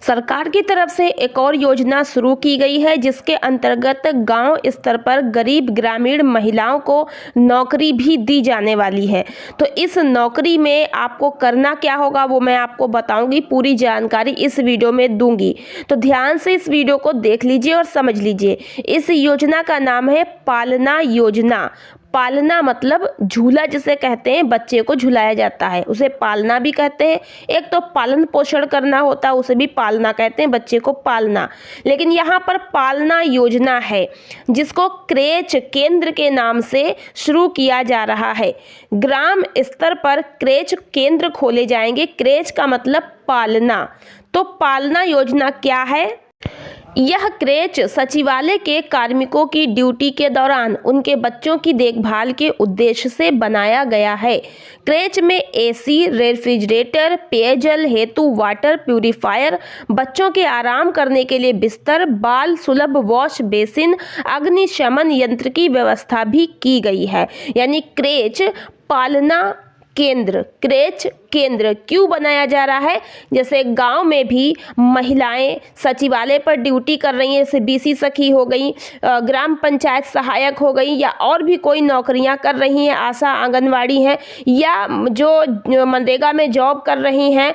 सरकार की तरफ से एक और योजना शुरू की गई है जिसके अंतर्गत गांव स्तर पर गरीब ग्रामीण महिलाओं को नौकरी भी दी जाने वाली है। तो इस नौकरी में आपको करना क्या होगा वो मैं आपको बताऊंगी, पूरी जानकारी इस वीडियो में दूंगी। तो ध्यान से इस वीडियो को देख लीजिए और समझ लीजिए। इस योजना का नाम है पालना योजना। पालना मतलब झूला जिसे कहते हैं, बच्चे को झुलाया जाता है उसे पालना भी कहते हैं। एक तो पालन पोषण करना होता है उसे भी पालना कहते हैं, बच्चे को पालना। लेकिन यहाँ पर पालना योजना है जिसको क्रेच केंद्र के नाम से शुरू किया जा रहा है। ग्राम स्तर पर क्रेच केंद्र खोले जाएंगे। क्रेच का मतलब पालना। तो पालना योजना क्या है? यह क्रेच सचिवालय के कार्मिकों की ड्यूटी के दौरान उनके बच्चों की देखभाल के उद्देश्य से बनाया गया है। क्रेच में एसी, रेफ्रिजरेटर, पेयजल हेतु वाटर प्यूरिफायर, बच्चों के आराम करने के लिए बिस्तर, बाल सुलभ वॉश बेसिन, अग्निशमन यंत्र की व्यवस्था भी की गई है। यानी क्रेच पालना केंद्र, क्रेच केंद्र क्यों बनाया जा रहा है? जैसे गांव में भी महिलाएं सचिवालय पर ड्यूटी कर रही हैं, जैसे बीसी सखी हो गई, ग्राम पंचायत सहायक हो गई, या और भी कोई नौकरियां कर रही हैं, आशा आंगनवाड़ी हैं, या जो मनरेगा में जॉब कर रही हैं,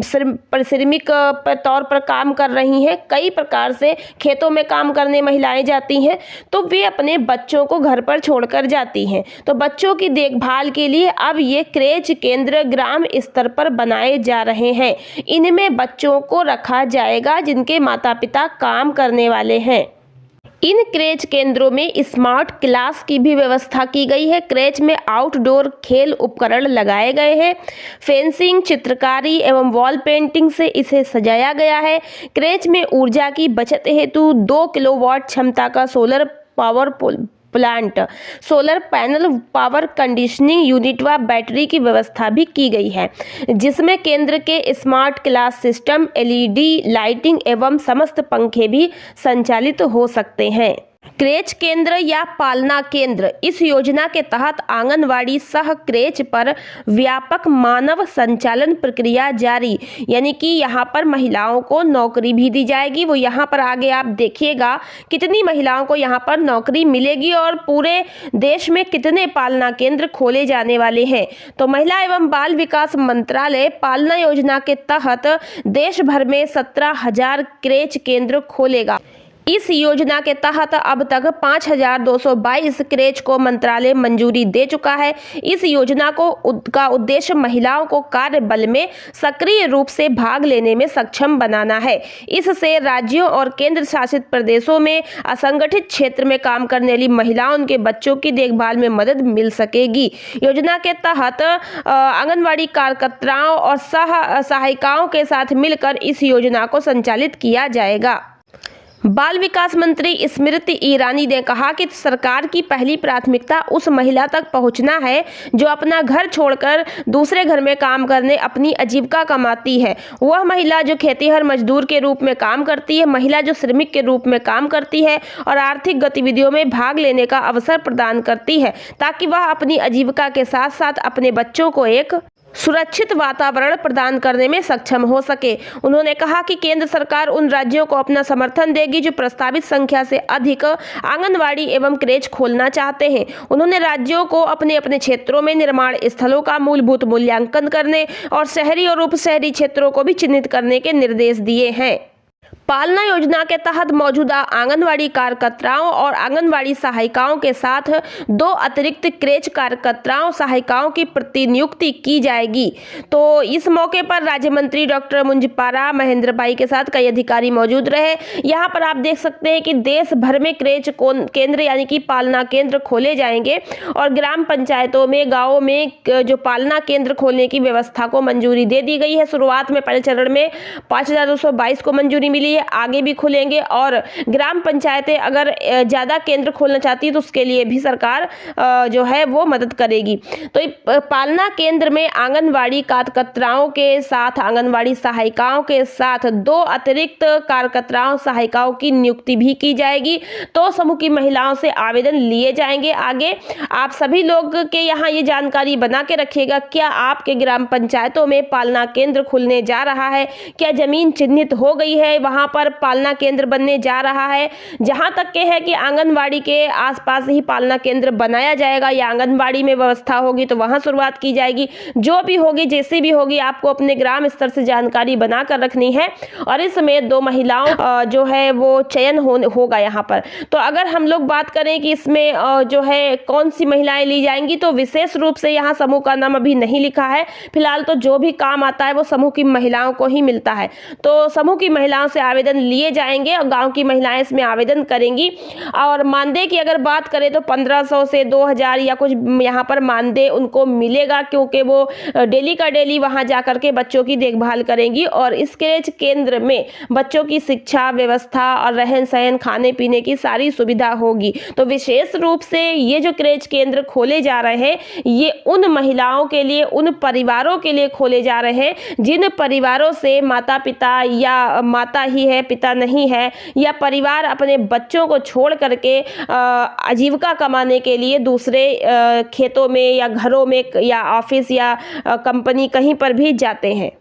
श्रमिक तौर पर काम कर रही हैं, कई प्रकार से खेतों में काम करने महिलाएं जाती हैं। तो वे अपने बच्चों को घर पर छोड़कर जाती हैं। तो बच्चों की देखभाल के लिए अब ये क्रेच केंद्र ग्राम स्तर पर बनाए जा रहे हैं। इनमें बच्चों को रखा जाएगा जिनके माता पिता काम करने वाले हैं। इन क्रेच केंद्रों में स्मार्ट क्लास की भी व्यवस्था की गई है। क्रेच में आउटडोर खेल उपकरण लगाए गए हैं। फेंसिंग, चित्रकारी एवं वॉल पेंटिंग से इसे सजाया गया है। क्रेच में ऊर्जा की बचत हेतु 2 किलोवाट क्षमता का solar power plant, solar panel, power conditioning unit व बैटरी की व्यवस्था भी की गई है, जिसमें केंद्र के smart class system, LED lighting एवं समस्त पंखे भी संचालित हो सकते हैं। क्रेच केंद्र या पालना केंद्र, इस योजना के तहत आंगनवाड़ी सह क्रेच पर व्यापक मानव संचालन प्रक्रिया जारी, यानी कि यहाँ पर महिलाओं को नौकरी भी दी जाएगी। वो यहाँ पर आगे आप देखिएगा कितनी महिलाओं को यहाँ पर नौकरी मिलेगी और पूरे देश में कितने पालना केंद्र खोले जाने वाले हैं। तो महिला एवं बाल विकास मंत्रालय पालना योजना के तहत देश भर में 17,000 क्रेच केंद्र खोलेगा। इस योजना के तहत अब तक 5,222 क्रेच को मंत्रालय मंजूरी दे चुका है। इस योजना का उद्देश्य महिलाओं को कार्य बल में सक्रिय रूप से भाग लेने में सक्षम बनाना है। इससे राज्यों और केंद्र शासित प्रदेशों में असंगठित क्षेत्र में काम करने वाली महिलाओं, उनके बच्चों की देखभाल में मदद मिल सकेगी। योजना के तहत आंगनवाड़ी कार्यकर्ताओं और सहायिकाओं के साथ मिलकर इस योजना को संचालित किया जाएगा। बाल विकास मंत्री स्मृति ईरानी ने कहा कि सरकार की पहली प्राथमिकता उस महिला तक पहुंचना है जो अपना घर छोड़कर दूसरे घर में काम करने अपनी आजीविका कमाती है। वह महिला जो खेतीहर मजदूर के रूप में काम करती है, महिला जो श्रमिक के रूप में काम करती है और आर्थिक गतिविधियों में भाग लेने का अवसर प्रदान करती है, ताकि वह अपनी आजीविका के साथ साथ अपने बच्चों को एक सुरक्षित वातावरण प्रदान करने में सक्षम हो सके। उन्होंने कहा कि केंद्र सरकार उन राज्यों को अपना समर्थन देगी जो प्रस्तावित संख्या से अधिक आंगनवाड़ी एवं क्रेच खोलना चाहते हैं। उन्होंने राज्यों को अपने अपने क्षेत्रों में निर्माण स्थलों का मूलभूत मूल्यांकन करने और शहरी और उप शहरी क्षेत्रों को भी चिन्हित करने के निर्देश दिए हैं। पालना योजना के तहत मौजूदा आंगनवाड़ी कार्यकर्ताओं और आंगनवाड़ी सहायिकाओं के साथ 2 अतिरिक्त क्रेच कार्यकर्ताओं सहायिकाओं की प्रतिनियुक्ति की जाएगी। तो इस मौके पर राज्य मंत्री डॉक्टर मुंजपारा महेंद्र भाई के साथ कई अधिकारी मौजूद रहे। यहाँ पर आप देख सकते हैं कि देश भर में क्रेच केंद्र यानी कि पालना केंद्र खोले जाएंगे और ग्राम पंचायतों में, गाँवों में जो पालना केंद्र खोलने की व्यवस्था को मंजूरी दे दी गई है। शुरुआत में पहले चरण में 5,222 को मंजूरी मिली है। आगे भी खुलेंगे और ग्राम पंचायतें अगर ज़्यादा केंद्र खोलना चाहती है तो उसके लिए भी सरकार जो है वो मदद करेगी। तो पालना केंद्र में आंगनवाड़ी कार्यकर्ताओं के साथ आंगनवाड़ी सहायिकाओं के साथ 2 अतिरिक्त कार्यकर्ताओं सहायिकाओं की नियुक्ति भी की जाएगी। तो समूह की महिलाओं से आवेदन लिए जाएंगे। आगे आप सभी लोग के यहाँ ये जानकारी बना के रखिएगा, क्या आपके ग्राम पंचायतों में पालना केंद्र खुलने जा रहा है? क्या जमीन चिन्हित हो गई है, वहां पर पालना केंद्र बनने जा रहा है? जहां तक के है कि आंगनवाड़ी के आसपास ही पालना केंद्र बनाया जाएगा या आंगनवाड़ी में व्यवस्था होगी तो वहां शुरुआत की जाएगी। जो भी होगी, जैसी भी होगी, आपको अपने ग्राम स्तर से जानकारी बनाकर रखनी है और इसमें 2 महिलाओं जो है वो चयन होगा यहाँ पर। तो अगर हम लोग बात करें कि इसमें जो है कौन सी महिलाएं ली जाएंगी, तो विशेष रूप से यहाँ समूह का नाम अभी नहीं लिखा है। फिलहाल तो जो भी काम आता है वो समूह की महिलाओं को ही मिलता है। तो समूह की महिलाओं से आवेदन लिए जाएंगे और गांव की महिलाएं इसमें आवेदन करेंगी। और मानदेय की अगर बात करें तो 1500 से 2000 या कुछ यहाँ पर मानदेय उनको मिलेगा, क्योंकि वो डेली का डेली वहाँ जा करके बच्चों की देखभाल करेंगी। और इस क्रेच केंद्र में बच्चों की शिक्षा व्यवस्था और रहन सहन, खाने पीने की सारी सुविधा होगी। तो विशेष रूप से ये जो क्रेच केंद्र खोले जा रहे हैं, ये उन महिलाओं के लिए, उन परिवारों के लिए खोले जा रहे हैं जिन परिवारों से माता पिता या माता ही है, पिता नहीं है, या परिवार अपने बच्चों को छोड़ करके आजीविका कमाने के लिए दूसरे खेतों में या घरों में या ऑफिस या कंपनी कहीं पर भी जाते हैं।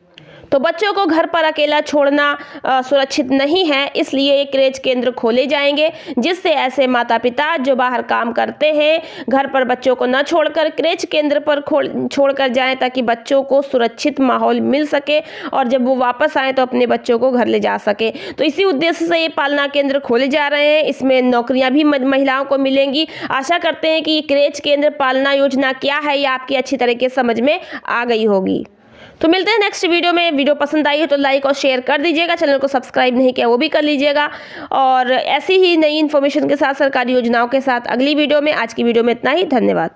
तो बच्चों को घर पर अकेला छोड़ना सुरक्षित नहीं है, इसलिए ये क्रेच केंद्र खोले जाएंगे जिससे ऐसे माता पिता जो बाहर काम करते हैं घर पर बच्चों को न छोड़कर क्रेच केंद्र पर छोड़कर जाएं, ताकि बच्चों को सुरक्षित माहौल मिल सके और जब वो वापस आए तो अपने बच्चों को घर ले जा सके। तो इसी उद्देश्य से ये पालना केंद्र खोले जा रहे हैं। इसमें नौकरियां भी महिलाओं को मिलेंगी। आशा करते हैं कि ये क्रेच केंद्र पालना योजना क्या है ये आपकी अच्छी तरीके से समझ में आ गई होगी। तो मिलते हैं नेक्स्ट वीडियो में। वीडियो पसंद आई हो तो लाइक और शेयर कर दीजिएगा। चैनल को सब्सक्राइब नहीं किया वो भी कर लीजिएगा। और ऐसी ही नई इन्फॉर्मेशन के साथ, सरकारी योजनाओं के साथ अगली वीडियो में। आज की वीडियो में इतना ही। धन्यवाद।